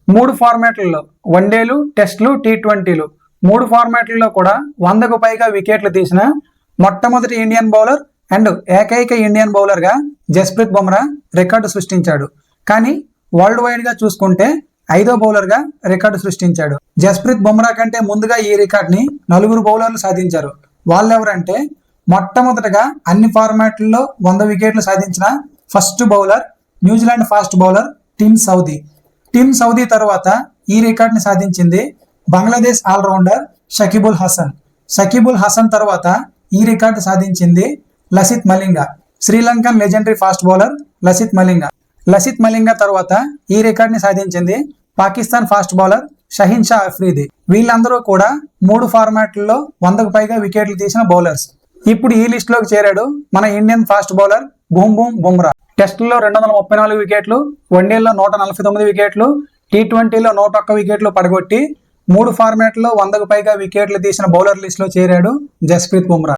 మూడు ఫార్మాట్లలో వన్డేలు, టెస్టులు, టీ20లు 3 ఫార్మాట్లలో కూడా 100కు పైగా వికెట్లు తీసిన మొట్టమొదటి ఇండియన్ బౌలర్ అండ్ ఏకైక ఇండియన్ బౌలర్గా జస్ప్రీత్ బుమ్రా రికార్డు సృష్టించాడు. కానీ వరల్డ్ వైడ్ గా చూసుకుంటే 5వ బౌలర్గా రికార్డు సృష్టించాడు. జస్ప్రీత్ బుమ్రా కంటే ముందుగా ఈ రికార్డుని 4 బౌలర్లు సాధించారు. వాళ్ళెవరంటే మొట్టమొదటగా అన్ని ఫార్మాట్లలో 100 వికెట్లు సాధించిన first bowler New Zealand fast bowler Tim Southee. Tim Southee తర్వాత ఈ రికార్డుని సాధించింది బంగ్లాదేశ్ ఆల్రౌండర్ షకీబుల్ హసన్. షకీబుల్ హసన్ తర్వాత ఈ రికార్డు సాధించింది Lasith Malinga. Sri Lankan legendary fast bowler Lasith Malinga. Lasith Malinga తర్వాత ఈ రికార్డుని సాధించింది పాకిస్తాన్ ఫాస్ట్ బౌలర్ షహీన్ షా అఫ్రీది. వీళ్ళందరూ కూడా 3 ఫార్మాట్లలో 100కు పైగా వికెట్లు తీసిన బౌలర్స్. ఇప్పుడు ఈ లిస్ట్ లోకి చేరాడు మన Indian fast bowler boom Bumrah. టెస్టుల్లో 234 వికెట్లు, వన్డేల్లో 149 వికెట్లు, టీ20లో 101 వికెట్లు పడగొట్టి 3 ఫార్మాట్లలో 100కు పైగా వికెట్లు తీసిన బౌలర్ లిస్ట్ లో చేరాడు జస్ప్రీత్ బుమ్రా.